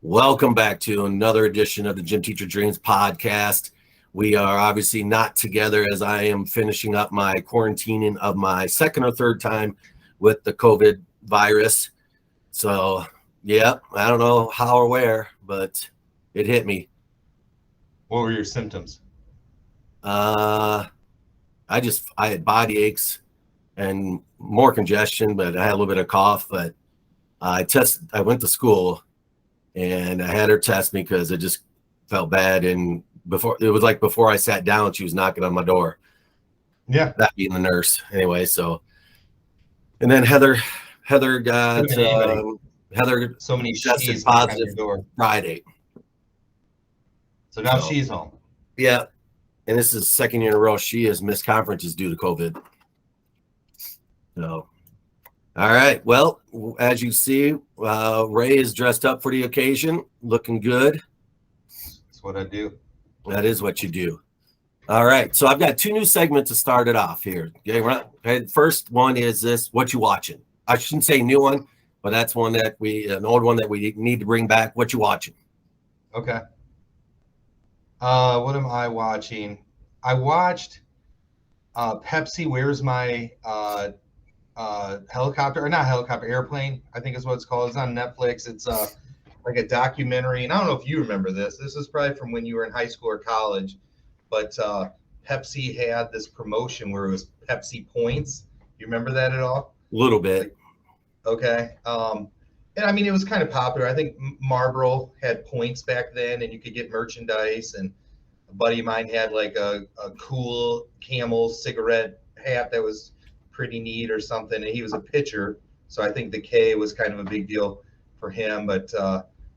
Welcome back to another edition of the Gym Teacher Dreams podcast. We are obviously not together as I am finishing up my quarantining of my second or third time with the COVID virus. So, yeah, I don't know how or where, but it hit me. What were your symptoms? I had body aches and more congestion, but I had a little bit of cough. But I went to school and I had her test me because it just felt bad. And before I sat down, she was knocking on my door. Yeah, that being the nurse anyway. So, and then Heather got Heather so many tested she's positive Friday. So now she's home. Yeah, and this is the second year in a row she has missed conferences due to COVID. So, all right. Well, as you see, Ray is dressed up for the occasion, looking good. That's what I do. That is what you do. All right. So I've got two new segments to start it off here. Okay. First one is this: what you watching? I shouldn't say new one, but that's one that an old one that we need to bring back. What you watching? Okay. What am I watching? I watched Pepsi. Where's my airplane? I think is what it's called. It's on Netflix. It's like a documentary, and I don't know if you remember this. This is probably from when you were in high school or college, but Pepsi had this promotion where it was Pepsi Points. You remember that at all? A little bit. Okay. And I mean, it was kind of popular. I think Marlboro had points back then, and you could get merchandise. And a buddy of mine had like a cool Camel cigarette hat that was pretty neat or something. And he was a pitcher, so I think the K was kind of a big deal for him. But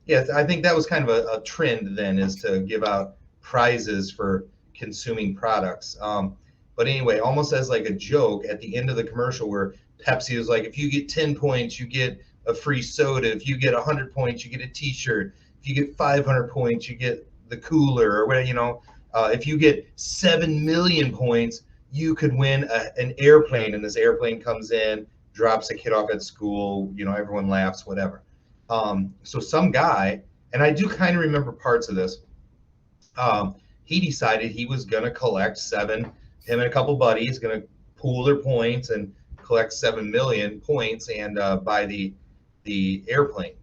yeah, I think that was kind of a trend then, is to give out prizes for consuming products. But anyway, almost as like a joke at the end of the commercial where Pepsi was like, if you get 10 points, you get a free soda. If you get 100 points, you get a t-shirt. If you get 500 points, you get the cooler or whatever, if you get 7 million points, you could win an airplane. And this airplane comes in, drops a kid off at school, everyone laughs, whatever. So some guy, and I do kind of remember parts of this, he decided he was going to collect him and a couple buddies, going to pool their points and collect 7 million points and buy the airplane.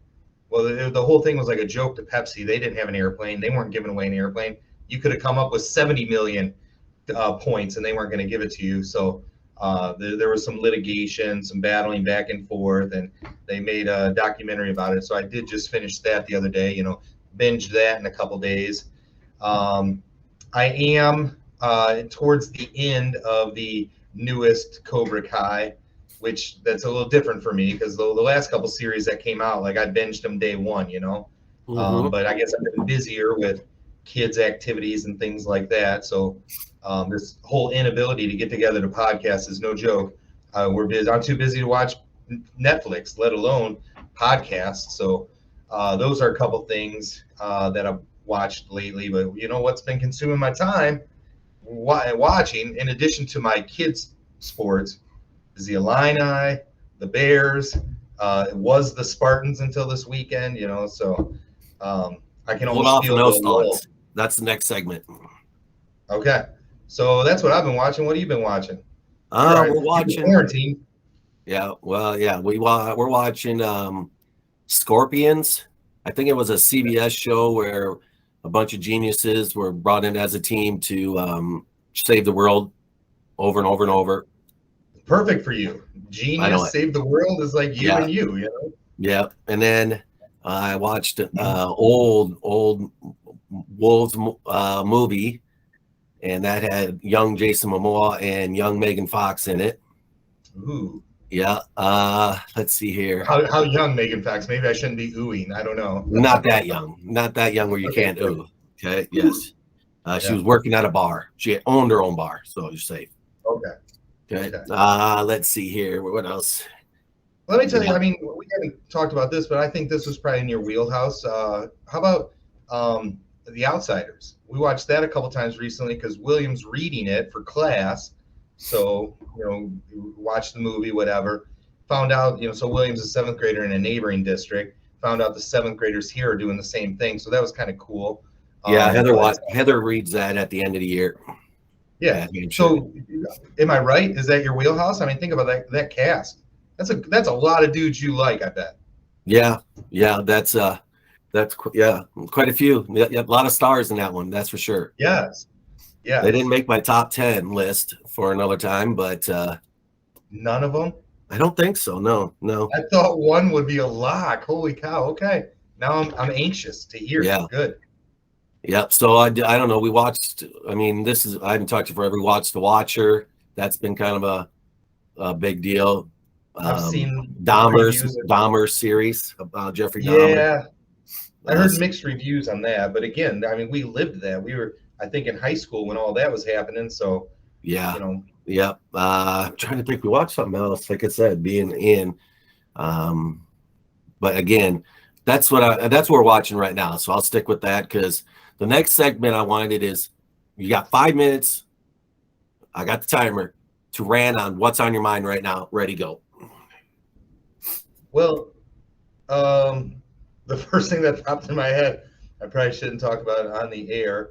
Well, the whole thing was like a joke to Pepsi. They didn't have an airplane. They weren't giving away an airplane. You could have come up with 70 million points and they weren't going to give it to you. So there was some litigation, some battling back and forth, and they made a documentary about it. So I did just finish that the other day, binged that in a couple days. I am towards the end of the newest Cobra Kai, which that's a little different for me because the last couple series that came out, like I binged them day one, Mm-hmm. But I guess I've been busier with kids' activities and things like that. So this whole inability to get together to podcast is no joke. We're busy. I'm too busy to watch Netflix, let alone podcasts. So those are a couple things that I've watched lately. But what's been consuming my time watching, in addition to my kids' sports, is the Illini, the Bears. It was the Spartans until this weekend, so I can almost feel those thoughts. That's the next segment. Okay, so that's what I've been watching. What have you been watching? We're watching quarantine. Yeah, well, yeah, we're watching Scorpions. I think it was a CBS show where a bunch of geniuses were brought in as a team to save the world over and over and over. Perfect for you. Genius save the world is like you and you, Yeah, and then I watched old Wolves movie, and that had young Jason Momoa and young Megan Fox in it. Ooh. Yeah. Let's see here. How young Megan Fox? Maybe I shouldn't be oohing. I don't know. Not that young. Not that young where you can't ooh. Okay. Yes. She was working at a bar. She owned her own bar, so you're safe. Okay. Let's see here. What else? Let me tell you, I mean, we haven't talked about this, but I think this was probably in your wheelhouse. How about The Outsiders? We watched that a couple times recently because William's reading it for class. So, watched the movie, whatever. Found out, so William's a 7th grader in a neighboring district. found out the 7th graders here are doing the same thing. So that was kind of cool. Yeah, But Heather reads that at the end of the year. yeah. So am I right? Is that your wheelhouse? I mean, think about that cast. That's a lot of dudes you like, I bet. Yeah, that's quite a few. Yeah, a lot of stars in that one, that's for sure. Yes. They didn't Yes. make my top 10 list for another time, but None of them. I don't think so. No. I thought one would be a lock. Holy cow. Okay. Now I'm anxious to hear. Yeah. Good. Yep. So I don't know. We watched. I mean, I haven't talked to you forever. We watched The Watcher. That's been kind of a big deal. I've seen the previews. Dahmer series about Jeffrey Dahmer. Yeah. I heard mixed reviews on that, but again, I mean, we lived that. We were, I think, in high school when all that was happening. So, yeah, you know, yep. I'm trying to think. We watched something else, like I said, being in. But again, that's what we're watching right now. So I'll stick with that because the next segment I wanted is you got 5 minutes. I got the timer to rant on what's on your mind right now. Ready, go. well, the first thing that popped in my head, I probably shouldn't talk about it on the air.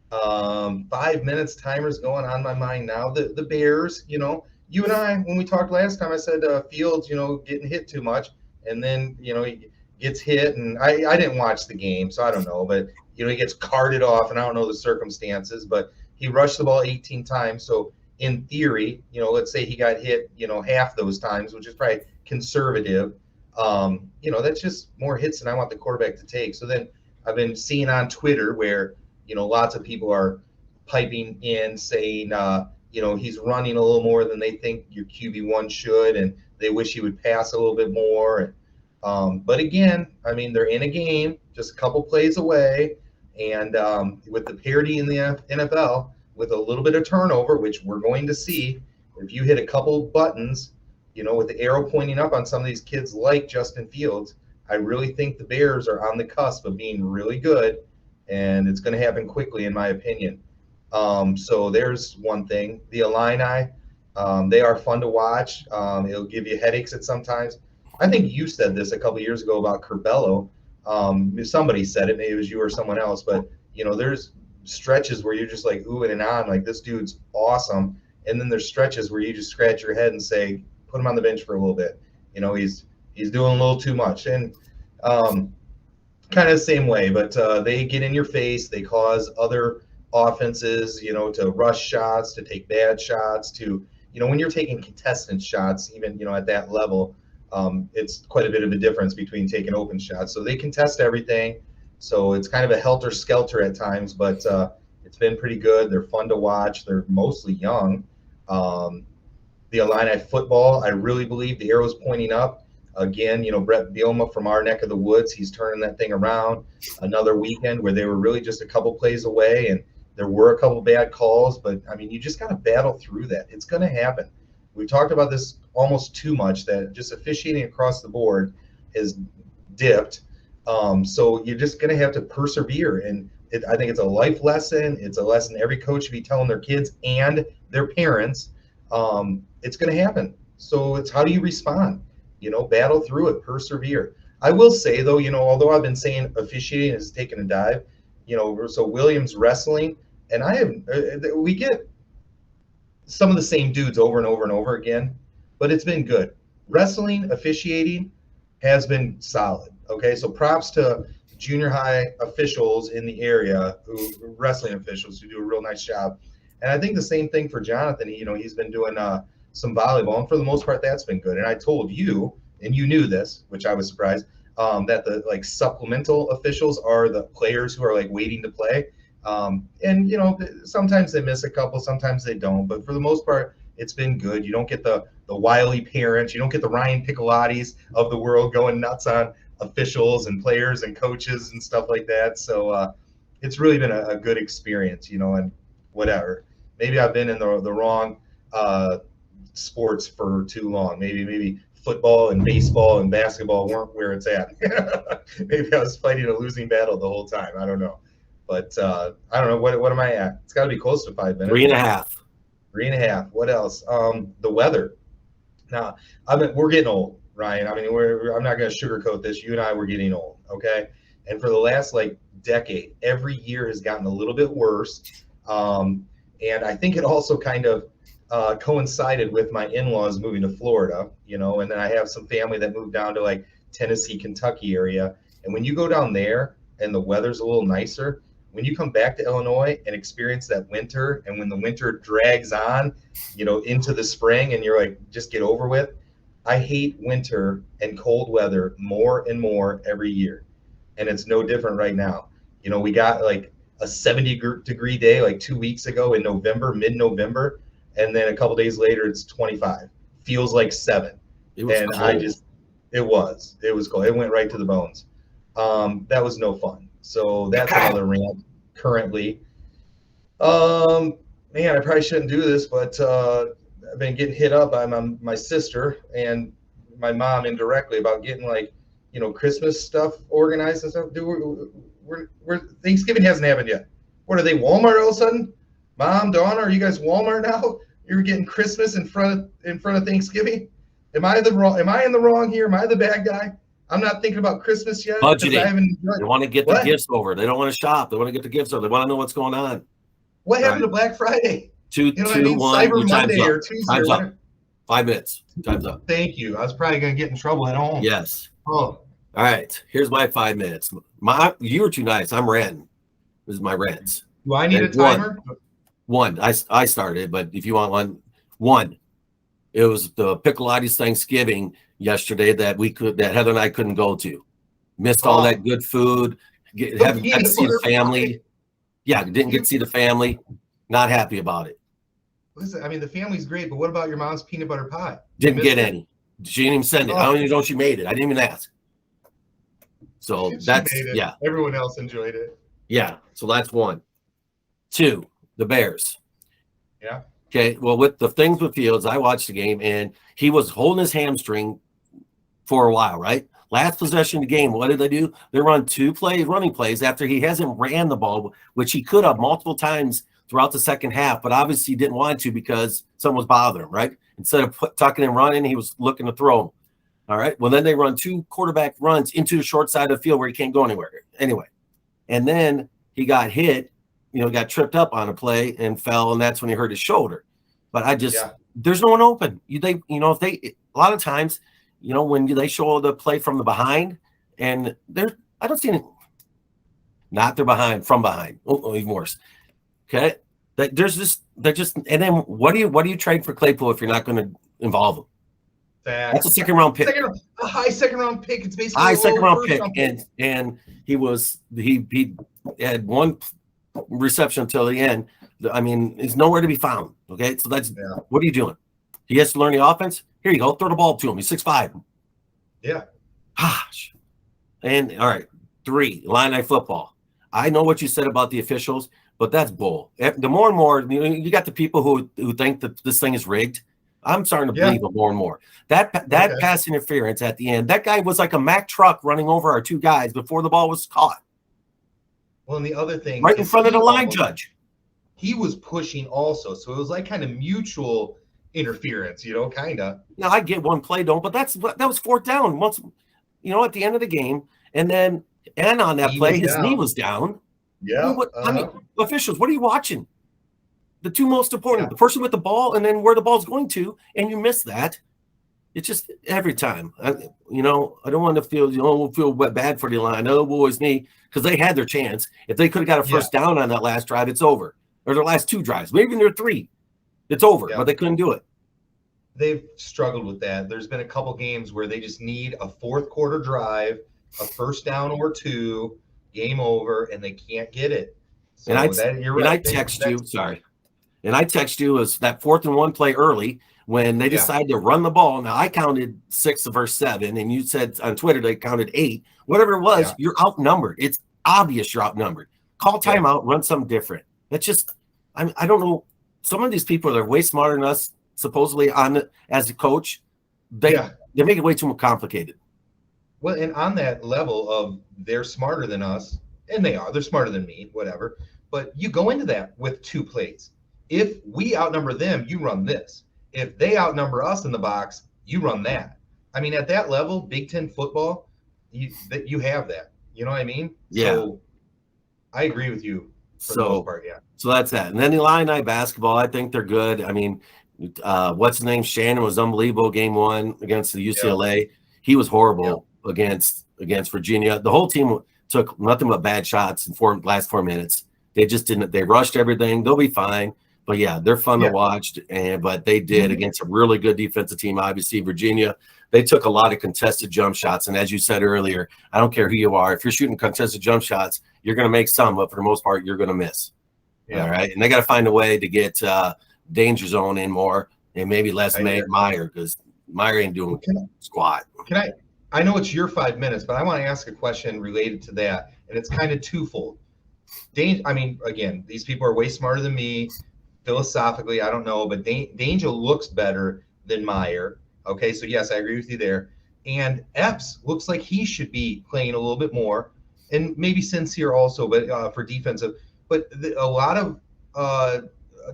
5 minutes timer's going on my mind now. The Bears, you know, you and I, when we talked last time, I said Fields, you know, getting hit too much, and then you know he gets hit, and I didn't watch the game, so I don't know, but you know he gets carted off, and I don't know the circumstances, but he rushed the ball 18 times, so in theory, you know, let's say he got hit, you know, half those times, which is probably conservative. You know, that's just more hits than I want the quarterback to take. So then I've been seeing on Twitter where, you know, lots of people are piping in saying, you know, he's running a little more than they think your QB1 should, and they wish he would pass a little bit more. But again, I mean, they're in a game, just a couple plays away, and with the parity in the NFL, with a little bit of turnover, which we're going to see, if you hit a couple buttons, you know, with the arrow pointing up on some of these kids like Justin Fields, I really think the Bears are on the cusp of being really good, and it's going to happen quickly, in my opinion. So there's one thing. The Illini, they are fun to watch. It'll give you headaches at sometimes. I think you said this a couple years ago about Curbelo. Somebody said it, maybe it was you or someone else, but you know, there's stretches where you're just like oohing and on, like this dude's awesome, and then there's stretches where you just scratch your head and say, put him on the bench for a little bit. You know, he's doing a little too much, and kind of the same way. But they get in your face. They cause other offenses, you know, to rush shots, to take bad shots, to, you know, when you're taking contested shots, even, you know, at that level, it's quite a bit of a difference between taking open shots. So they contest everything. So it's kind of a helter-skelter at times, but it's been pretty good. They're fun to watch. They're mostly young. The Illini football, I really believe the arrow's pointing up. Again, you know, Brett Bielema from our neck of the woods, he's turning that thing around. Another weekend where they were really just a couple plays away, and there were a couple bad calls, but, I mean, you just got to battle through that. It's going to happen. We've talked about this almost too much, that just officiating across the board has dipped. So you're just going to have to persevere, and I think it's a life lesson. It's a lesson every coach should be telling their kids and their parents. It's going to happen. So it's how do you respond? You know, battle through it, persevere. I will say, though, you know, although I've been saying officiating has taken a dive, you know, so Williams wrestling, and we get some of the same dudes over and over and over again, but it's been good. Wrestling, officiating has been solid. Okay, so props to junior high officials in the area, wrestling officials who do a real nice job. And I think the same thing for Jonathan. You know, he's been doing some volleyball, and for the most part, that's been good. And I told you, and you knew this, which I was surprised, that the like supplemental officials are the players who are like waiting to play. And you know, sometimes they miss a couple, sometimes they don't, but for the most part, it's been good. You don't get the wily parents, you don't get the Ryan Piccolottis of the world going nuts on officials and players and coaches and stuff like that. So it's really been a good experience, you know, and whatever. Maybe I've been in the wrong sports for too long. Maybe football and baseball and basketball weren't where it's at. Maybe I was fighting a losing battle the whole time. I don't know. But I don't know. What am I at? It's got to be close to 5 minutes. 3.5. 3.5. What else? The weather. Now, we're getting old. Ryan. I mean, I'm not going to sugarcoat this. You and I were getting old, okay? And for the last like decade, every year has gotten a little bit worse. And I think it also kind of coincided with my in-laws moving to Florida, and then I have some family that moved down to like Tennessee, Kentucky area. And when you go down there and the weather's a little nicer, when you come back to Illinois and experience that winter, and when the winter drags on, into the spring and you're like, just get over with. I hate winter and cold weather more and more every year. And it's no different right now. We got like a 70-degree day like 2 weeks ago in November, mid-November. And then a couple days later, it's 25. Feels like 7. It was and cold. It was cold. It went right to the bones. That was no fun. So that's another rant currently. Man, I probably shouldn't do this, but I've been getting hit up by my sister and my mom indirectly about getting like, Christmas stuff organized and stuff. Dude, we're Thanksgiving hasn't happened yet. What are they, Walmart all of a sudden? Mom, Donna, are you guys Walmart now? You're getting Christmas in front of Thanksgiving? Am I in the wrong here? Am I the bad guy? I'm not thinking about Christmas yet. Budgeting. They want to get the gifts over. They don't want to shop. They want to get the gifts over. They want to know what's going on. What happened to Black Friday? 2, 2, 1. Cyber Monday or Tuesday. Time's up. 5 minutes. Time's up. Thank you. I was probably going to get in trouble at home. Yes. Oh. All right. Here's my 5 minutes. You were too nice. I'm ranting. This is my rants. Do I need a timer? One. I started, but if you want one. It was the Piccolotti Thanksgiving yesterday that Heather and I couldn't go to. Missed all that good food. Haven't got to see the family. Yeah, didn't get to see the family. Not happy about it. Listen, I mean, the family's great, but what about your mom's peanut butter pie? Didn't get any. She didn't even send it. I don't even know if she made it. I didn't even ask. So that's, yeah. Everyone else enjoyed it. Yeah, so that's 1. 2, the Bears. Yeah. Okay, well, with the things with Fields, I watched the game, and he was holding his hamstring for a while, right? Last possession of the game, what did they do? They run 2 running plays after he hasn't ran the ball, which he could have multiple times throughout the second half, but obviously he didn't want to because someone was bothering him, right? Instead of tucking and running, he was looking to throw him. All right, well, then they run 2 quarterback runs into the short side of the field where he can't go anywhere. Anyway, and then he got hit, got tripped up on a play and fell, and that's when he hurt his shoulder. But there's no one open. If they a lot of times, when they show the play from the behind, and I don't see any. Not they're behind, from behind. Oh, even worse. Okay, they're just, and then what do you trade for Claypool if you're not going to involve him? That's a second-round pick. A high second-round pick. It's basically high second-round pick, and he had 1 reception until the end. I mean, he's nowhere to be found. Okay, so that's what are you doing? He has to learn the offense. Here you go, throw the ball to him. He's 6'5". Yeah. Gosh. And all right, 3, Illini football. I know what you said about the officials, but that's bull. The more and more, you got the people who think that this thing is rigged. I'm starting to believe it more and more. That pass interference at the end, that guy was like a Mack truck running over our 2 guys before the ball was caught. Well, and the other thing, right in front of the line judge. He was pushing also, so it was like kind of mutual interference, kind of. Now I get 1 play, but that was 4th down. Once, at the end of the game, and on that play, his knee was down. Yeah. I mean, officials, what are you watching? The 2 most important, the person with the ball, and then where the ball's going to, and you miss that. It's just every time. I don't want to feel bad for the line. I know it was me because they had their chance. If they could have got a first down on that last drive, it's over. Or their last 2 drives, maybe even their 3, it's over. But they couldn't do it. They've struggled with that. There's been a couple games where they just need a 4th quarter drive, a first down or 2, game over, and they can't get it. So I text you as that 4th and 1 play early when they decided to run the ball. Now I counted 6 versus 7, and you said on Twitter they counted 8. Whatever it was, you're outnumbered. It's obvious you're outnumbered. Call timeout, run something different. That's just, I don't know. Some of these people are way smarter than us, supposedly as a coach. They make it way too complicated. Well, and on that level of they're smarter than us, and they're smarter than me, whatever. But you go into that with 2 plays. If we outnumber them, you run this. If they outnumber us in the box, you run that. I mean, at that level, Big Ten football, you have that. You know what I mean? Yeah. So I agree with you for the most part. Yeah. So that's that. And then the Illini basketball, I think they're good. I mean, what's his name? Shannon was unbelievable game 1 against the UCLA. He was horrible against Virginia. The whole team took nothing but bad shots in last 4 minutes. They just didn't. They rushed everything. They'll be fine. But yeah, they're fun to watch. But they did against a really good defensive team. Obviously, Virginia. They took a lot of contested jump shots. And as you said earlier, I don't care who you are. If you're shooting contested jump shots, you're going to make some, but for the most part, you're going to miss. Yeah. All right. And they got to find a way to get danger zone in more and maybe less Meyer, because Meyer ain't doing squat. I know it's your 5 minutes, but I want to ask a question related to that. And it's kind of twofold. I mean, again, these people are way smarter than me. Philosophically, I don't know, but Danger looks better than Meyer. Okay, so yes, I agree with you there. And Epps looks like he should be playing a little bit more, and maybe Sincere also, but for defensive. But a lot of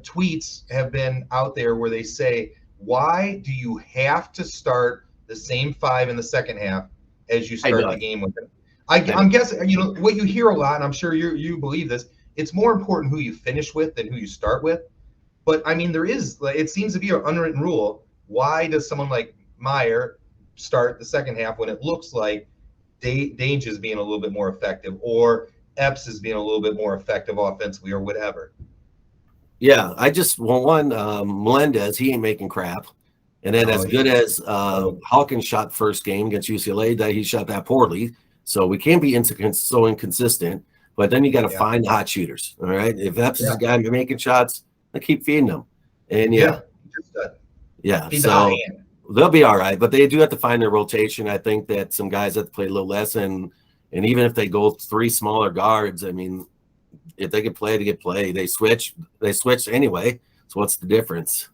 tweets have been out there where they say, why do you have to start the same 5 in the second half as you start the game with them? I'm guessing, you know, what you hear a lot, and I'm sure you believe this, it's more important who you finish with than who you start with. But, I mean, it seems to be an unwritten rule. Why does someone like Meyer start the second half when it looks like Dange is being a little bit more effective, or Epps is being a little bit more effective offensively, or whatever? Yeah, Melendez, he ain't making crap. And then as good as Hawkins shot first game against UCLA, that he shot that poorly. So we can't be so inconsistent. But then you got to find the hot shooters. All right. If Epps is a guy making shots, I keep feeding them. And so they'll be all right. But they do have to find their rotation. I think that some guys have to play a little less. And even if they go 3 smaller guards, I mean, if they can play, they can play. They switch anyway. So what's the difference?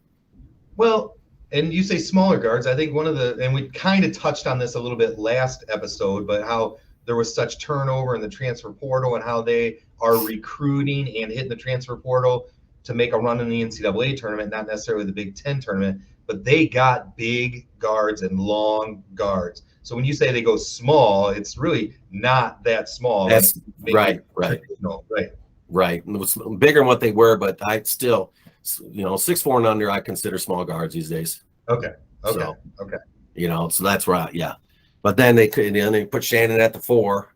Well, and you say smaller guards. I think and we kind of touched on this a little bit last episode, but how there was such turnover in the transfer portal and how they are recruiting and hitting the transfer portal to make a run in the NCAA tournament, not necessarily the Big Ten tournament, but they got big guards and long guards. So when you say they go small, it's really not that small. That's right. Right. It was bigger than what they were, but I still, 6'4" and under, I consider small guards these days. Okay. So that's right. Yeah. But then they put Shannon at the 4,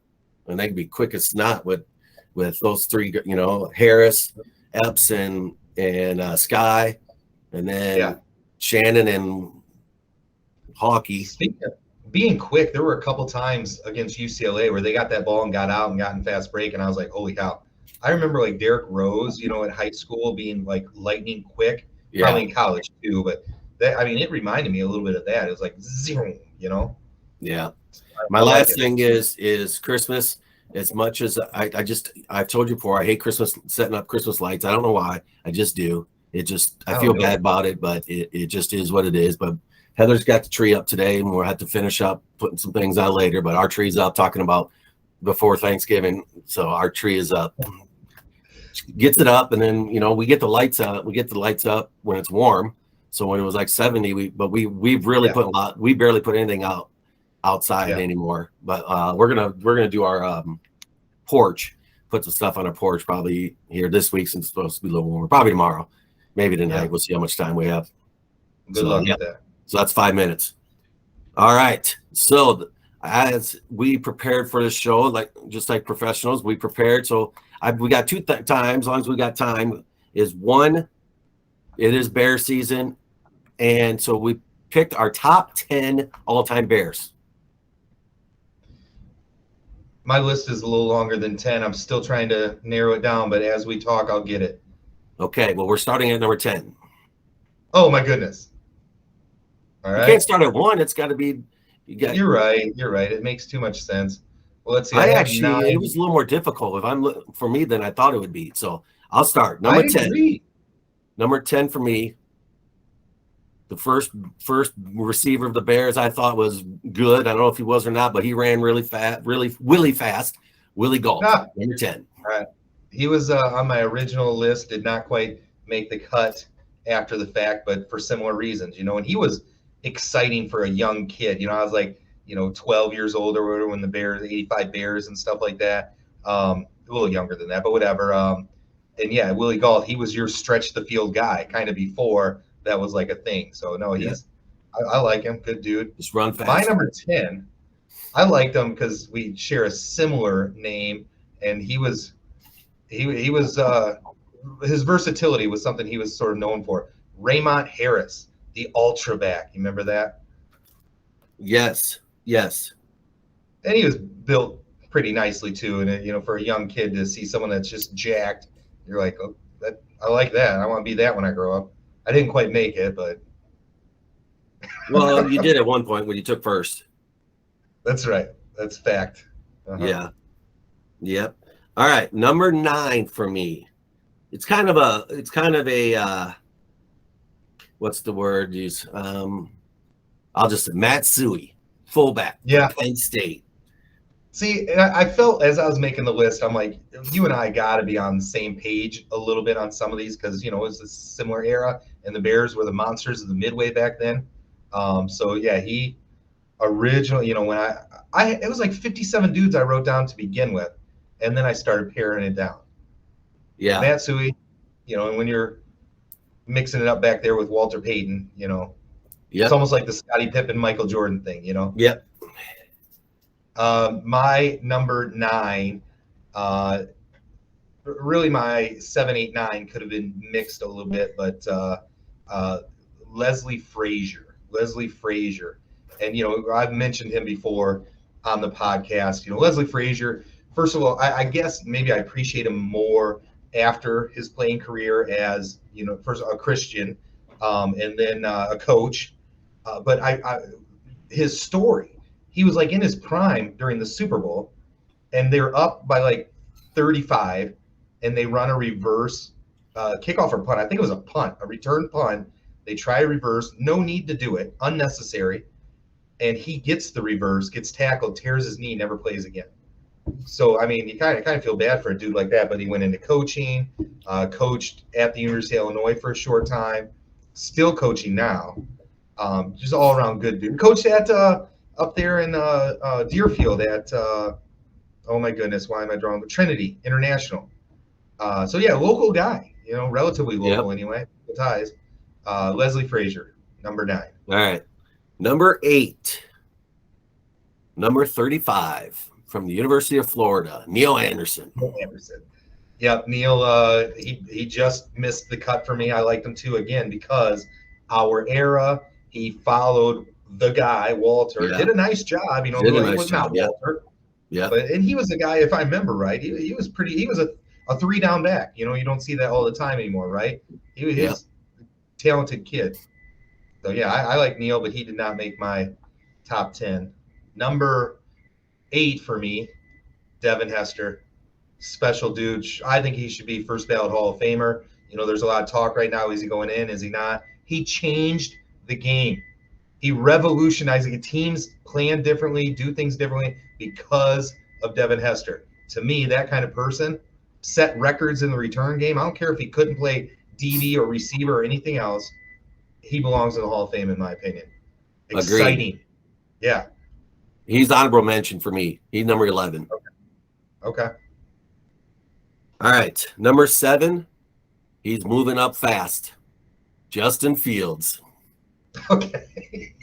and they can be quick as snot with those 3, Harris, Epps, and Sky, and then Shannon and Hawkeye. Speaking of being quick, there were a couple times against UCLA where they got that ball and got out and got in fast break, and I was like, holy cow. I remember like Derrick Rose, at high school being like lightning quick, probably in college too, but it reminded me a little bit of that. It was like zero, Yeah. My last thing is Christmas. As much as I've told you before, I hate Christmas, setting up Christmas lights. I don't know why. I just do. I feel bad about it, but it just is what it is. But Heather's got the tree up today, and we'll have to finish up putting some things on later. But our tree's up, talking about before Thanksgiving. So our tree is up. Gets it up, and then we get the lights out. We get the lights up when it's warm. So when it was like 70, we've really put a lot. We barely put anything outside anymore. But we're gonna do our porch. Put some stuff on our porch probably here this week, since it's supposed to be a little warmer. Probably tomorrow, maybe tonight. We'll see how much time we have. Good luck with that. So that's 5 minutes. All right. So as we prepared for this show, just like professionals, we prepared. So we got 2 times. As long as we got time, is 1. It is Bear season, and so we picked our top 10 all-time Bears. My list is a little longer than 10. I'm still trying to narrow it down, but as we talk, I'll get it. Okay. Well, we're starting at number 10. Oh my goodness. All right. You can't start at 1. It's got to be. You're right. It makes too much sense. Well, let's see. It was a little more difficult for me than I thought it would be. So I'll start. Number 10. Agree. Number 10 for me. The first receiver of the Bears I thought was good. I don't know if he was or not, but he ran really fast, really fast. Willie Gault, number 10. All right. He was on my original list. Did not quite make the cut after the fact, but for similar reasons, and he was exciting for a young kid. You know, I was like, 12 years old or whatever when the Bears, 85 Bears and stuff like that. A little younger than that, but whatever. And yeah, Willie Gault, he was your stretch the field guy kind of before that was like a thing. So no, I like him. Good dude. Just run fast. My number 10, I liked him because we share a similar name, and he was his versatility was something he was sort of known for. Raymond Harris, the ultra back. You remember that? Yes. And he was built pretty nicely too. And for a young kid to see someone that's just jacked, you're like, oh, I like that. I want to be that when I grow up. I didn't quite make it, but Well, you did at one point when you took first. that's right. That's fact. Uh-huh. Yeah. Yep. All right. Number 9 for me. It's kind of a what's the word use? I'll just say Matsui, fullback. Yeah. Penn State. See, and I felt as I was making the list, I'm like, you and I got to be on the same page a little bit on some of these because, it was a similar era, and the Bears were the monsters of the Midway back then. So, yeah, he originally, when it was like 57 dudes I wrote down to begin with, and then I started paring it down. Yeah. Matsui, and when you're mixing it up back there with Walter Payton, it's almost like the Scottie Pippen, Michael Jordan thing, Yep. My number 9, really my 7, 8, 9 could have been mixed a little bit, but Leslie Frazier. And, I've mentioned him before on the podcast. Leslie Frazier, first of all, I guess maybe I appreciate him more after his playing career as, first a Christian and then a coach. But his story, he was like in his prime during the Super Bowl, and they're up by like 35, and they run a reverse kickoff or punt. I think it was a return punt. They try a reverse, no need to do it, unnecessary. And he gets the reverse, gets tackled, tears his knee, never plays again. So, I mean, you kind of feel bad for a dude like that, but he went into coaching, coached at the University of Illinois for a short time, still coaching now. Just all around good dude. Coached at up there in Deerfield at oh my goodness, why am I drawing? Trinity International. So yeah, local guy, relatively local anyway. The ties. Leslie Frazier, number 9. All right. Number 8. Number 35 from the University of Florida, Neil Anderson. Yep, Neil, he just missed the cut for me. I liked him too, again, because our era, he followed the guy, Walter, did a nice job. It was not Walter. Yeah. And he was a guy, if I remember right, he was a 3-down back. You don't see that all the time anymore, right? He was a talented kid. So yeah, I like Neil, but he did not make my top 10. Number 8 for me, Devin Hester. Special dude. I think he should be first ballot Hall of Famer. There's a lot of talk right now. Is he going in? Is he not? He changed the game. He revolutionized it. Teams plan differently, do things differently because of Devin Hester. To me, that kind of person set records in the return game. I don't care if he couldn't play DB or receiver or anything else. He belongs in the Hall of Fame, in my opinion. Exciting. Agreed. Yeah. He's honorable mention for me. He's number 11. Okay. All right. Number 7, he's moving up fast. Justin Fields. Okay.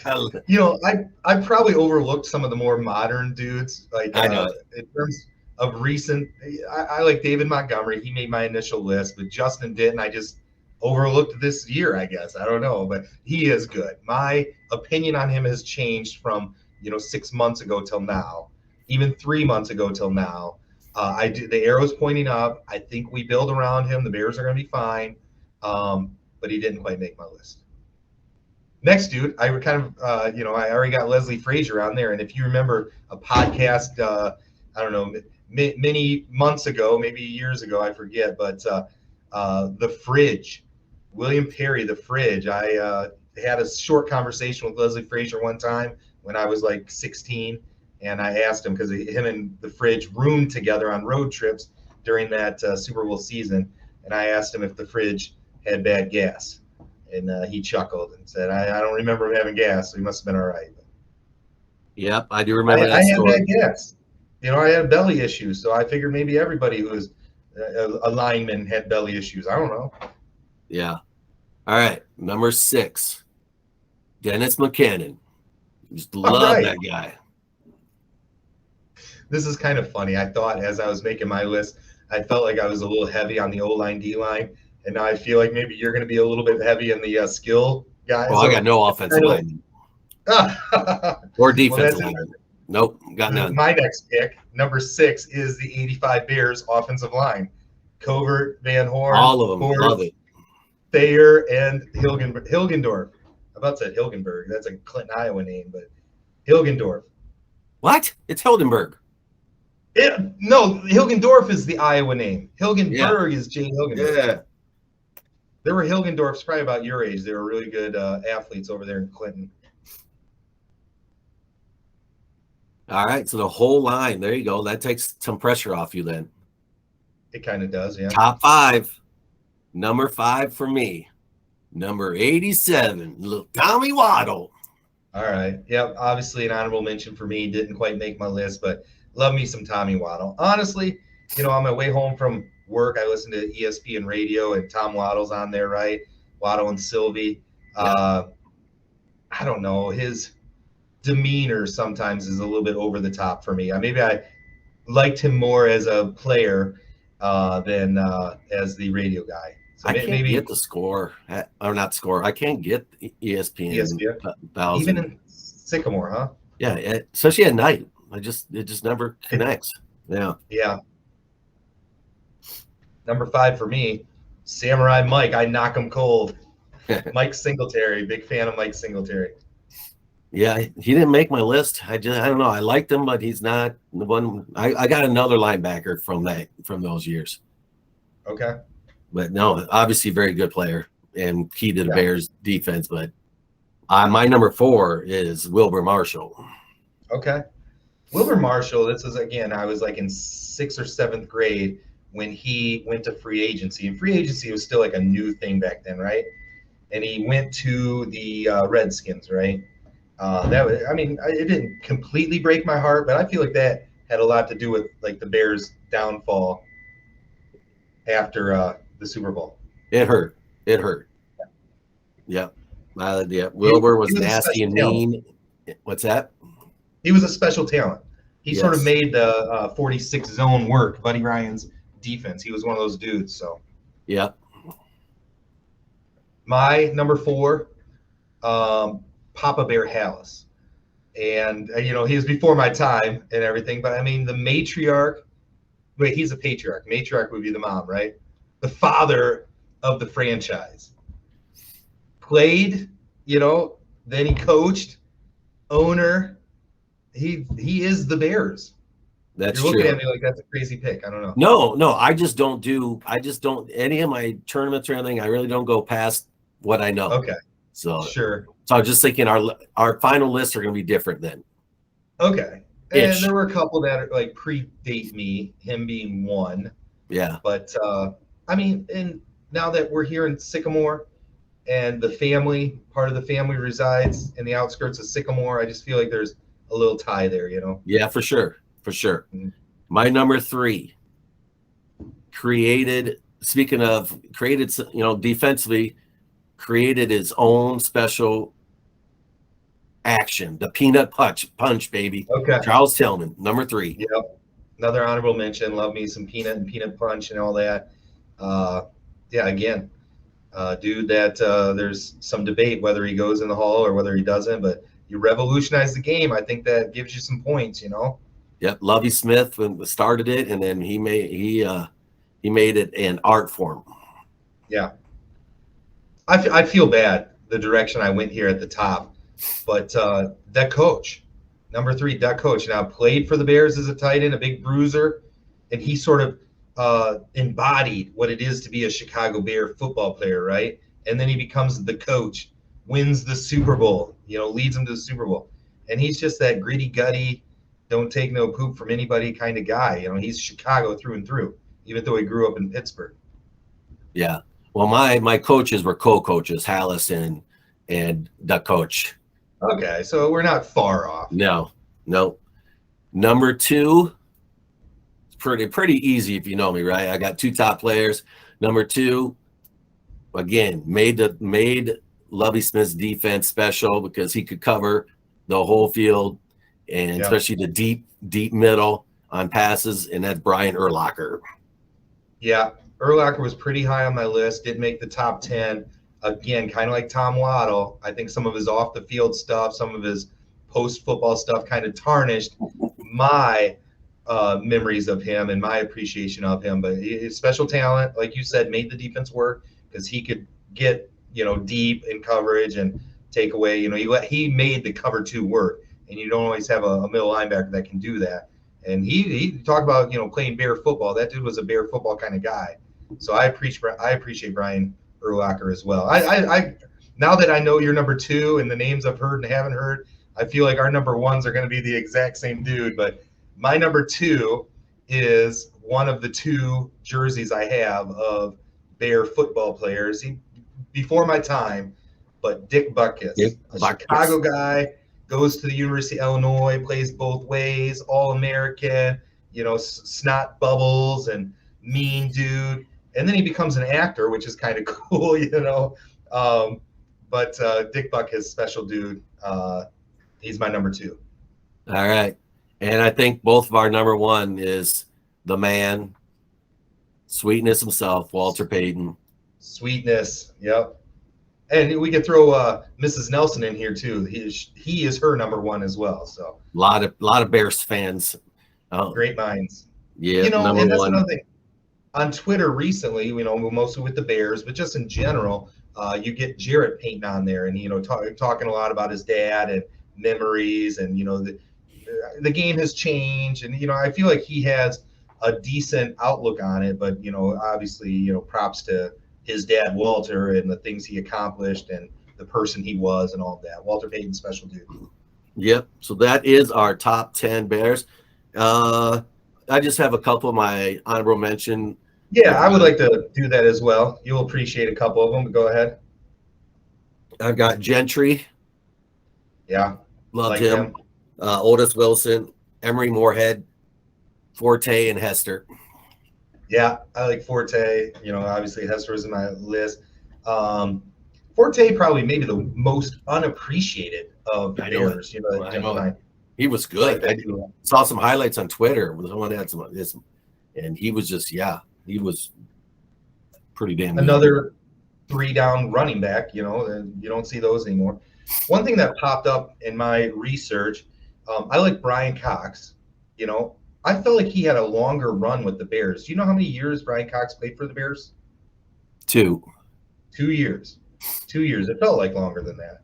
I probably overlooked some of the more modern dudes. Like I know. In terms of recent, I like David Montgomery. He made my initial list, but Justin didn't. I just overlooked this year, I guess. I don't know, but he is good. My opinion on him has changed from 6 months ago till now, even 3 months ago till now. The arrow's pointing up. I think we build around him. The Bears are going to be fine, but he didn't quite make my list. Next dude, I kind of, I already got Leslie Frazier on there, and if you remember a podcast, I don't know, many months ago, maybe years ago, I forget, but The Fridge, William Perry, The Fridge. I had a short conversation with Leslie Frazier one time when I was like 16, and I asked him because him and The Fridge roomed together on road trips during that Super Bowl season, and I asked him if The Fridge had bad gas. And he chuckled and said, I don't remember him having gas, so he must have been all right. Yep, I do remember I that had story. bad gas. I had belly issues, so I figured maybe everybody who was a lineman had belly issues. I don't know. Yeah. All right, number 6, Dennis McKinnon. Just All love right. that guy. This is kind of funny. I thought as I was making my list, I felt like I was a little heavy on the O-line, D-line, and now I feel like maybe you're going to be a little bit heavy in the skill guy. Well, I got So no offensive lineman or well, defensive that's lineman. Nope, got none. my next pick. Number 6 is the '85 Bears offensive line: Covert, Van Horn, All of them, love Horst, it. Thayer, and Hilgendorf. I about said Hilgenberg. That's a Clinton, Iowa name, but Hilgendorf. What? It's Hildenberg. No, Hilgendorf is the Iowa name. Yeah, Hilgenberg is Jay Hilgenberg. yeah. There were Hilgendorfs probably about your age. They were really good athletes over there in Clinton. All right, so the whole line. There you go. That takes some pressure off you then. It kind of does, yeah. Top 5. Number 5 for me. Number 87, little Tommy Waddle. All right. Yep. Obviously, an honorable mention for me. Didn't quite make my list, but love me some Tommy Waddle. Honestly, on my way home from work, I listened to ESPN radio, and Tom Waddle's on there, right? Waddle and Sylvie. I don't know. His demeanor sometimes is a little bit over the top for me. Maybe I liked him more as a player than as the radio guy. So I can't maybe get the score, or not score. I can't get ESPN. Even in Sycamore, huh? Yeah, especially at night. It just never connects. Yeah. Yeah. Number 5 for me, Samurai Mike. I knock him cold. Mike Singletary. Big fan of Mike Singletary. Yeah, he didn't make my list. I don't know. I liked him, but he's not the one. I got another linebacker from those years. Okay. But no, obviously very good player and key to the Bears defense. But my number 4 is Wilbur Marshall. Okay. Wilbur Marshall, this is, again, I was like in 6th or 7th grade when he went to free agency. And free agency was still like a new thing back then, right? And he went to the Redskins, right? It didn't completely break my heart, but I feel like that had a lot to do with like the Bears' downfall after the Super Bowl. It hurt. Yeah. Wilbur was nasty and mean. What's that? He was a special talent. He sort of made the 46 zone work, Buddy Ryan's defense. He was one of those dudes. So. Yeah. My number 4, Papa Bear Hallis. And, he was before my time and everything. But, the matriarch. Wait, he's a patriarch. Matriarch would be the mom, right? The father of the franchise. Played, then he coached, owner. He is the Bears. That's You're looking true. at me like that's a crazy pick. I don't know. No, I just don't any of my tournaments or anything. I really don't go past what I know. Okay. So sure. So I'm just thinking our final lists are going to be different then. Okay. And there were a couple that are like predate me, him being one. Yeah. But and now that we're here in Sycamore and part of the family resides in the outskirts of Sycamore, I just feel like there's a little tie there, Yeah, for sure. Mm-hmm. My number 3 created defensively, created his own special action, the peanut punch, baby. Okay. Charles Tillman, number 3. Yep. Another honorable mention. Love me some peanut and peanut punch and all that. Again, dude that there's some debate whether he goes in the Hall or whether he doesn't, but you revolutionized the game. I think that gives you some points, Yep, Lovie Smith started it, and then he made it an art form. Yeah. I feel bad the direction I went here at the top, but that coach, number 3, that coach, now played for the Bears as a tight end, a big bruiser, and he sort of embodied what it is to be a Chicago Bear football player, right? And then he becomes the coach, wins the Super Bowl, leads them to the Super Bowl, and he's just that gritty, gutty, don't take no poop from anybody kind of guy. He's Chicago through and through, even though he grew up in Pittsburgh. Yeah. Well, my coaches were co-coaches, Hallis and the coach. Okay, so we're not far off. No. Number 2, it's pretty easy if you know me, right? I got 2 top players. Number 2, again, made Lovie Smith's defense special because he could cover the whole field, and especially the deep middle on passes, and that's Brian Urlacher. Yeah, Urlacher was pretty high on my list. Didn't make the top 10. Again, kind of like Tom Waddle. I think some of his off the field stuff, some of his post football stuff, kind of tarnished my memories of him and my appreciation of him. But his special talent, like you said, made the defense work because he could get deep in coverage and take away. He made the cover 2 work, and you don't always have a middle linebacker that can do that. And he talked about playing Bear football. That dude was a Bear football kind of guy. So I appreciate Brian Urlacher as well. I now that I know you're number 2 and the names I've heard and haven't heard, I feel like our number 1s are going to be the exact same dude. But my number 2 is one of the 2 jerseys I have of Bear football players. Before my time, but Dick Butkus, Chicago guy, goes to the University of Illinois, plays both ways, All-American, snot bubbles and mean dude. And then he becomes an actor, which is kind of cool, But Dick Butkus, special dude. He's my number 2. All right. And I think both of our number 1 is the man, Sweetness himself, Walter Payton. Sweetness, yep. And we could throw Mrs. Nelson in here too. He is her number 1 as well. So a lot of Bears fans. Great minds. Yeah, and that's another thing. On Twitter recently, mostly with the Bears, but just in general, you get Jarrett Payton on there, and talking a lot about his dad and memories, and the game has changed, and I feel like he has a decent outlook on it, but obviously, props to his dad Walter and the things he accomplished and the person he was and all of that. Walter Payton, special dude. Yep. So that is our top 10 Bears. I just have a couple of my honorable mention. Yeah, I would like to do that as well. You'll appreciate a couple of them, but go ahead. I've got Gentry. Yeah. Loved him. Otis Wilson, Emery Moorhead, Forte, and Hester. Yeah, I like Forte. Obviously Hester was in my list. Forte probably maybe the most unappreciated of the Bears. He was good. I saw some highlights on Twitter. Someone had some of this, and he was just he was pretty damn another 3-down running back. You don't see those anymore. One thing that popped up in my research, I like Brian Cox. I felt like he had a longer run with the Bears. Do you know how many years Brian Cox played for the Bears? 2. 2 years. 2 years. It felt like longer than that.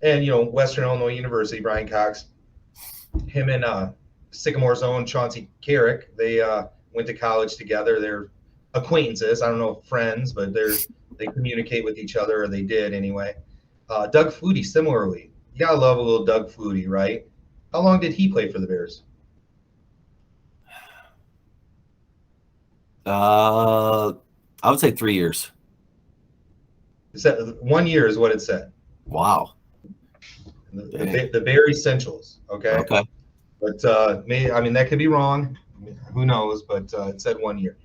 And, Western Illinois University, Brian Cox, him and Sycamore's own Chauncey Carrick, they went to college together. They're acquaintances. I don't know if friends, but they communicate with each other, or they did anyway. Doug Flutie, similarly. You got to love a little Doug Flutie, right? How long did he play for the Bears? I would say 3 years. It said 1 year is what it said. Wow. The Bear Essentials. Okay. But that could be wrong. Who knows? But it said 1 year.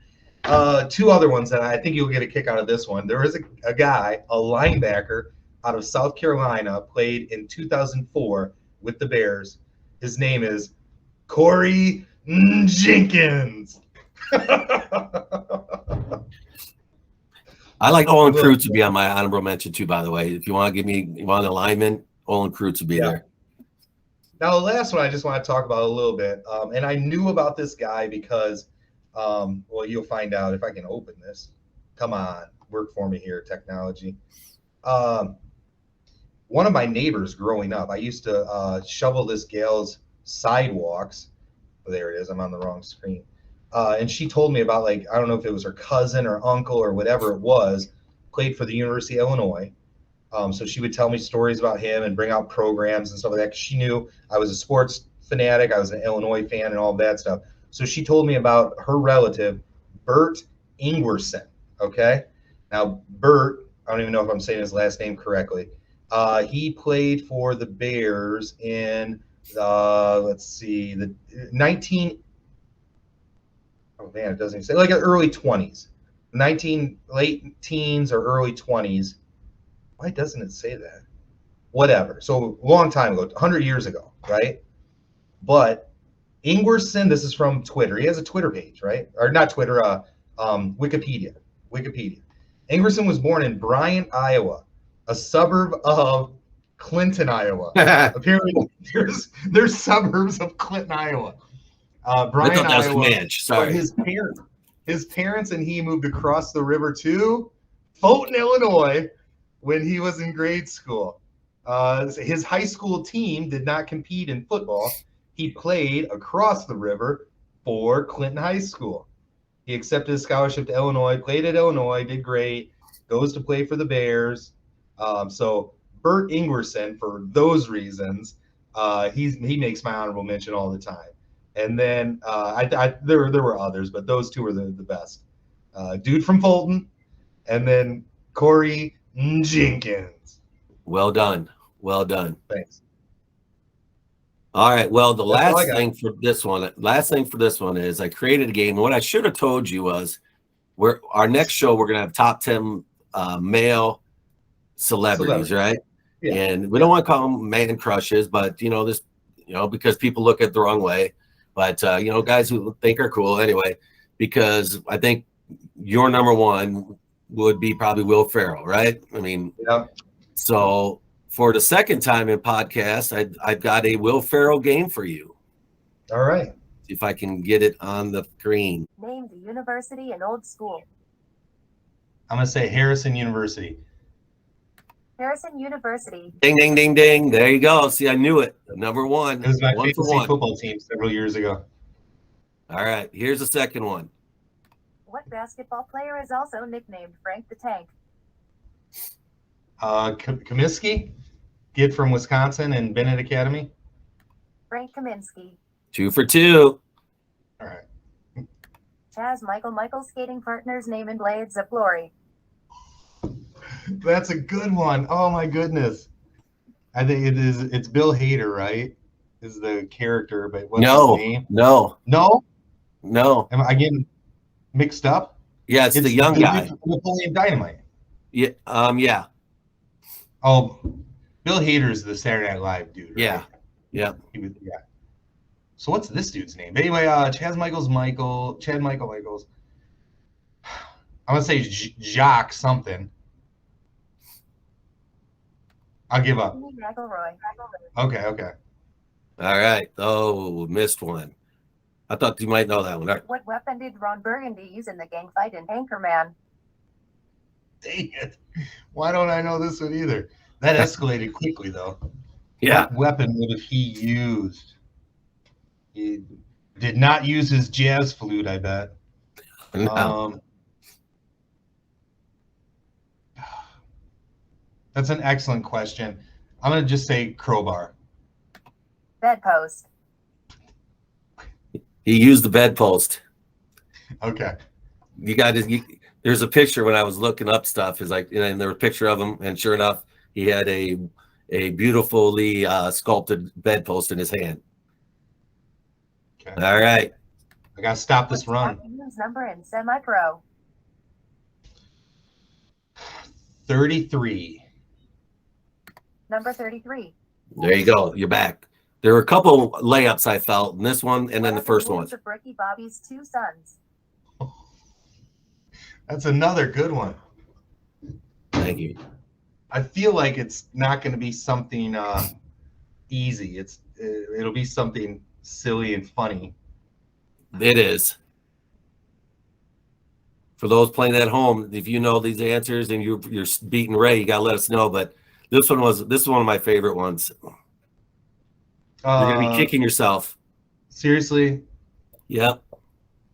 2 other ones that I think you'll get a kick out of this one. There is a guy, a linebacker out of South Carolina, played in 2004 with the Bears. His name is Corey Jenkins. I like Olin Kreutz to be on my honorable mention too, by the way. If you want to you want an alignment, Olin Kreutz would be there. Now, the last one I just want to talk about a little bit. And I knew about this guy because, you'll find out if I can open this. Come on, work for me here, technology. One of my neighbors growing up, I used to shovel this gal's sidewalks. Oh, there it is. I'm on the wrong screen. And she told me about, I don't know if it was her cousin or uncle or whatever it was, played for the University of Illinois. So she would tell me stories about him and bring out programs and stuff like that. 'Cause she knew I was a sports fanatic. I was an Illinois fan and all that stuff. So she told me about her relative, Bert Ingwerson. Okay. Now, Bert, I don't even know if I'm saying his last name correctly. He played for the Bears in, let's see, the 19. Oh man, it doesn't even say, like early 20s, 19 late teens or early 20s. Why doesn't it say that? Whatever. So long time ago, 100 years ago, right? But Ingerson, this is from Twitter. He has a Twitter page, right? Or not Twitter, Wikipedia. Wikipedia. Ingerson was born in Bryant, Iowa, a suburb of Clinton, Iowa. I Apparently, there's suburbs of Clinton, Iowa. Bryant, thought that was Iowa. Comanche. But Sorry. his parents and he moved across the river to Fulton, Illinois, when he was in grade school. His high school team did not compete in football. He played across the river for Clinton High School. He accepted a scholarship to Illinois, played at Illinois, did great, goes to play for the Bears. So Bert Ingerson, for those reasons, he makes my honorable mention all the time. And then there were others, but those two were the best. Dude from Fulton, and then Corey Jenkins. Well done. Well done. Thanks. All right. Well, the That's all I last got. thing for this one is I created a game. What I should have told you was our next show, we're going to have top 10 male celebrities, right? Yeah. And we don't want to call them man crushes, but because people look at it the wrong way. But guys who think are cool anyway, because I think your number one would be probably Will Ferrell, right? I mean, Yeah. So for the second time in podcast, I've got a Will Ferrell game for you. All right. See if I can get it on the screen. Name the university and old school. I'm gonna say Harrison University. Harrison University. Ding, ding, ding, ding. There you go. See, I knew it. Number one. It was my One for fantasy one. football team several years ago. All right. Here's the second one. What basketball player is also nicknamed Frank the Tank? Comiskey, kid from Wisconsin and Bennett Academy. Frank Kaminsky. 2 for 2. All right. Chaz Michael's skating partner's name in Blades of Glory. That's a good one. Oh my goodness. I think it's Bill Hader, right? Is the character, but what's his name? No. Am I getting mixed up? Yeah, it's the young guy. Napoleon Dynamite. Yeah. Yeah. Oh, Bill Hader's the Saturday Night Live dude, right? Yeah. Yeah. Yeah. So what's this dude's name? But anyway, Chad Michaels. I'm gonna say Jacques something. I'll give up. McElroy. Okay. All right. Oh, missed one. I thought you might know that one. All right. What weapon did Ron Burgundy use in the gang fight in Anchorman? Dang it. Why don't I know this one either? That escalated quickly, though. Yeah. What weapon would have he used? He did not use his jazz flute, I bet. No. That's an excellent question. I'm going to just say crowbar. Bedpost. He used the bedpost. Okay. You got there's a picture when I was looking up stuff. Is like, and there was a picture of him, and sure enough, he had a beautifully sculpted bedpost in his hand. Okay. All right. I got to stop this run. What's number in semi-pro? 33. Number 33. There you go. You're back. There were a couple layups I felt in this one, and then the first one. Of Ricky Bobby's 2 sons. That's another good one. Thank you. I feel like it's not going to be something easy. It'll be something silly and funny. It is. For those playing at home, if you know these answers and you're beating Ray, you gotta let us know. But this is one of my favorite ones. You're gonna be kicking yourself. Seriously? Yep.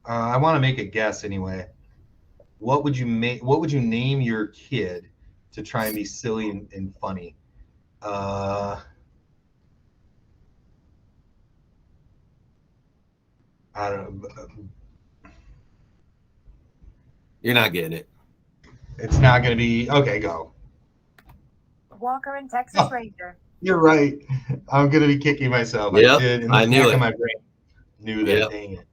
I want to make a guess anyway. What would you name your kid to try and be silly and funny? I don't know. You're not getting it. It's not going to be okay. Go. Walker and Texas Oh. Ranger. You're right. I'm going to be kicking myself. Yep, I did. In the I knew back it. of my brain, knew that. Yep. Dang it.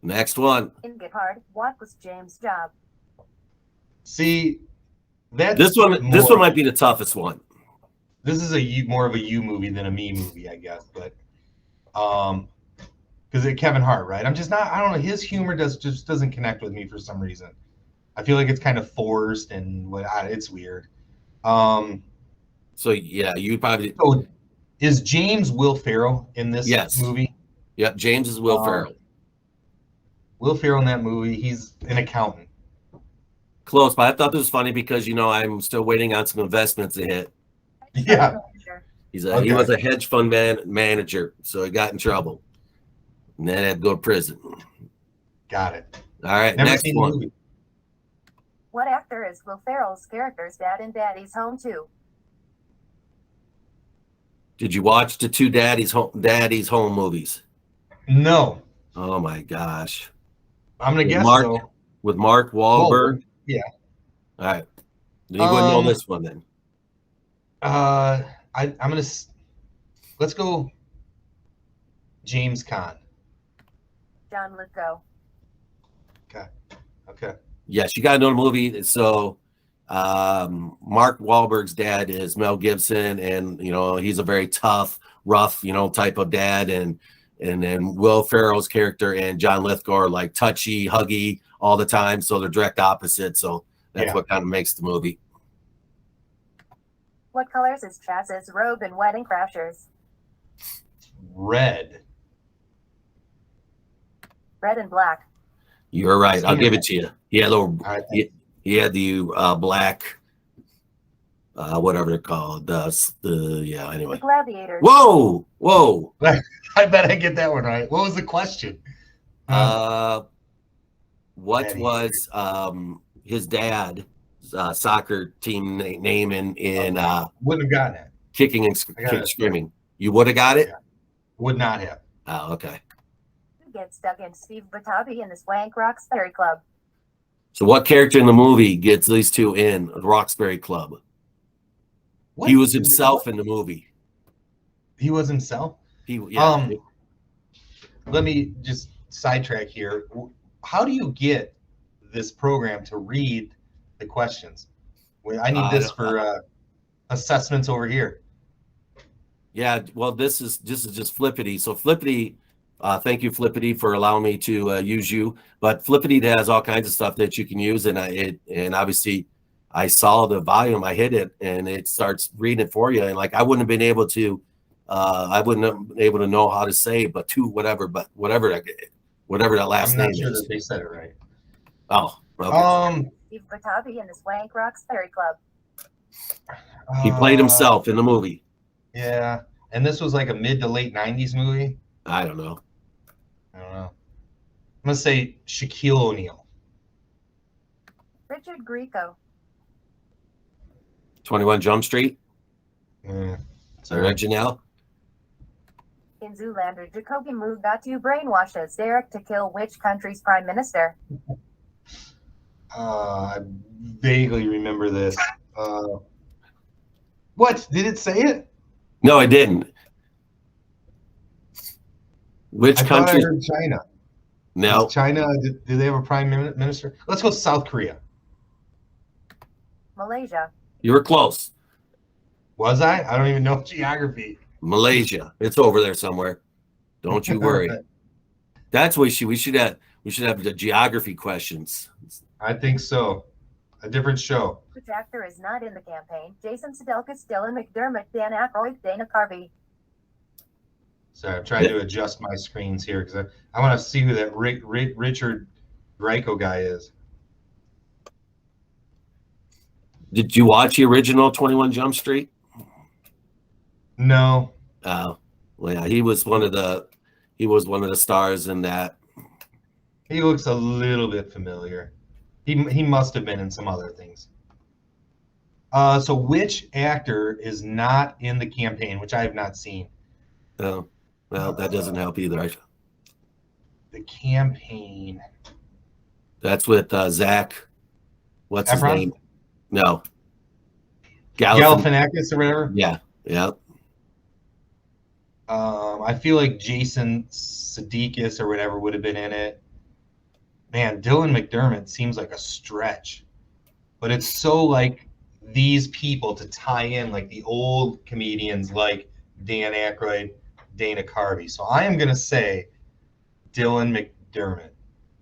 Next one. In Get Hard, what was James' job? See, that's This one might be the toughest one. This is more of a you movie than a me movie, I guess. But because it's Kevin Hart, right? I'm just not. I don't know. His humor just doesn't connect with me for some reason. I feel like it's kind of forced and it's weird. So yeah, you probably. So is James Will Ferrell in this movie? Yep, James is Will Ferrell. Will Ferrell in that movie, he's an accountant. Close, but I thought this was funny because I'm still waiting on some investments to hit. Yeah. He was a hedge fund manager, so he got in trouble. And then had to go to prison. Got it. All right, Never next seen one. The movie. What actor is Will Ferrell's character's dad in Daddy's Home 2? Did you watch the two Daddy's Home movies? No. Oh my gosh. I'm gonna guess with Mark Wahlberg. Yeah. All right. You wouldn't know this one then. I'm gonna let's go. James Caan. John Lithgow. Okay. Yes, you got to know the movie. So, Mark Wahlberg's dad is Mel Gibson, and he's a very tough, rough, type of dad, and then Will Ferrell's character and John Lithgow are like touchy, huggy all the time. So they're direct opposites. So that's what kind of makes the movie. What colors is Chaz's robe in Wedding Crashers? Red. Red and black. You're right. I'll give it to you. He had the black, whatever they're called. Anyway. The Gladiators. Whoa. I bet I get that one right. What was the question? What was his dad's soccer team name in wouldn't have gotten it. Kicking and screaming? You would have got it? Yeah. Would not have. Oh, okay. Who gets stuck in Steve Batabi in the Swank Roxbury Club? So what character in the movie gets these two in the Roxbury Club? What? He was himself in the movie. He was himself? Let me just sidetrack here. How do you get this program to read the questions? I need this for assessments over here. Yeah, well, this is just Flippity. So Flippity, thank you, Flippity, for allowing me to use you. But Flippity has all kinds of stuff that you can use, and obviously I saw the volume, I hit it, and it starts reading it for you. And like I wouldn't have been able to know how to say whatever that last name I'm not sure is. that they said it right. Oh, okay. Steve Batabi in the Swank Roxbury Club. He played himself in the movie. Yeah, and this was like a mid to late 90s movie. I don't know. I'm gonna say Shaquille O'Neal. Richard Grieco. 21 Jump Street. Sorry. Original. In Zoolander, Jacoby Mugatu brainwashes Derek to kill which country's prime minister? I vaguely remember this. What? Did it say it? No, I didn't. Which I country? thought I heard China. No. China, do they have a prime minister? Let's go South Korea. Malaysia. You were close. Was I? I don't even know geography. Malaysia. It's over there somewhere. Don't you worry. That's what we should have the geography questions. I think so. A different show. Which actor is not in the campaign? Jason Sudeikis, Dylan McDermott, Dan Aykroyd, Dana Carvey. Sorry, I'm trying to adjust my screens here because I want to see who that Richard Grieco guy is. Did you watch the original 21 Jump Street? No. Well, yeah, he was one of the stars in that. He looks a little bit familiar. He must have been in some other things. So which actor is not in the campaign, which I have not seen? Oh, well, that doesn't help either. The campaign. That's with Zach. what's his Efron? name? No. Galifianakis. Galifianakis or whatever. Yeah. Yeah. I feel like Jason Sudeikis or whatever would have been in it. Man, Dylan McDermott seems like a stretch, but it's so like these people to tie in like the old comedians like Dan Aykroyd, Dana Carvey. So I am gonna say Dylan McDermott.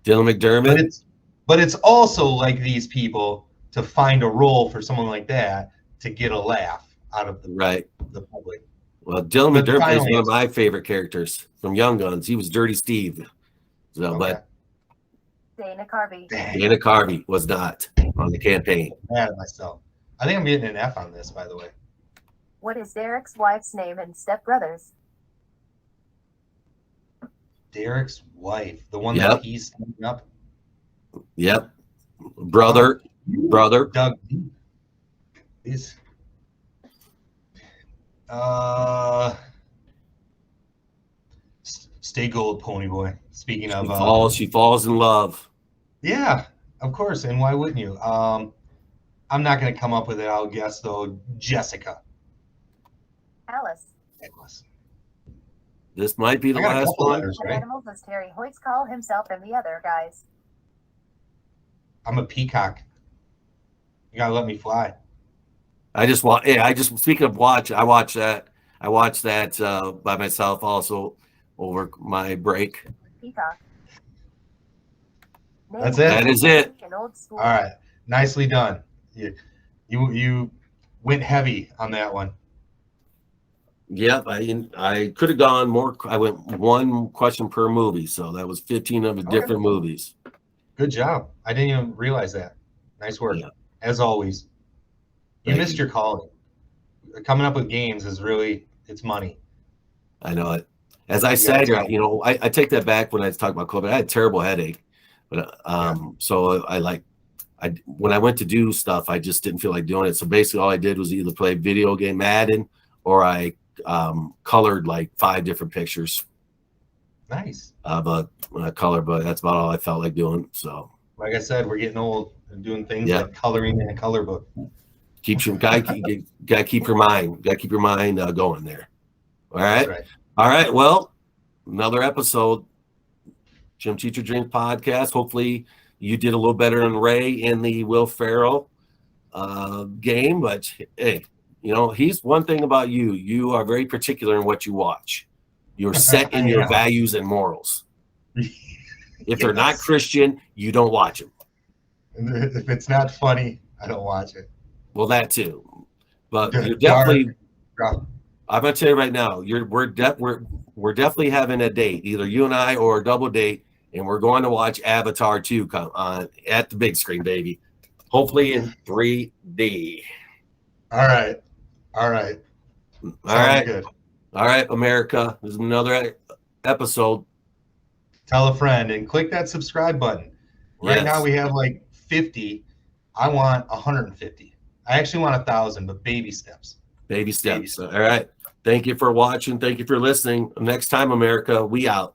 Dylan McDermott. But it's also like these people to find a role for someone like that to get a laugh out of the public. Well, Dylan But McDermott is finally, one of my favorite characters from Young Guns. He was Dirty Steve. So, Okay. but Dana Carvey. Dana Carvey was not on the campaign. I'm mad at myself. I think I'm getting an F on this, by the way. What is Derek's wife's name in Step Brothers? Derek's wife, the one Yep. that he's standing up. Yep. Brother. Doug. He's stay gold, pony boy. Speaking of She falls in love. yeah, of course. And why wouldn't you? I'm not gonna come up with it. I'll guess though. Jessica. Alice. Nicholas. This might be the I got a last couple one. letters, What right? animal does Terry Hoyts call himself and the other guys? I'm a peacock. You gotta let me fly. Speaking of watch, I watched that by myself also over my break. Peacock. Name That's one it? That is it. in old school. All right, nicely done. You went heavy on that one. Yep, I could have gone more. I went one question per movie, so that was 15 of the different movies. Good job. I didn't even realize that. Nice work, Yeah. as always. You Thank missed you. your calling. Coming up with games is really it's money. I know it. As I said, I take that back when I talked about COVID. I had a terrible headache, but so when I went to do stuff, I just didn't feel like doing it. So basically, all I did was either play video game Madden or I colored like 5 different pictures Nice. of a color, but that's about all I felt like doing. So Like I said, we're getting old and doing things Yeah. like coloring in a color book. gotta keep your mind going there. All right. That's right. All right. Well, another episode, Gym Teacher Dreams podcast. Hopefully you did a little better than Ray in the Will Ferrell game, but hey, he's one thing about you. You are very particular in what you watch. You're set in your values and morals. If they're not Christian, you don't watch them. If it's not funny, I don't watch it. Well, that too. But you're Dark. definitely. Rough. I'm gonna tell you right now. We're definitely having a date, either you and I or a double date, and we're going to watch Avatar 2 come on at the big screen, baby. Hopefully in 3D. All right. All Sounds right. Good. All right, America. There's another episode. Tell a friend and click that subscribe button. Right Yes. now we have like 50. I want 150. I actually want 1,000, but baby steps. Baby steps. All right. Thank you for watching. Thank you for listening. Next time, America, we out.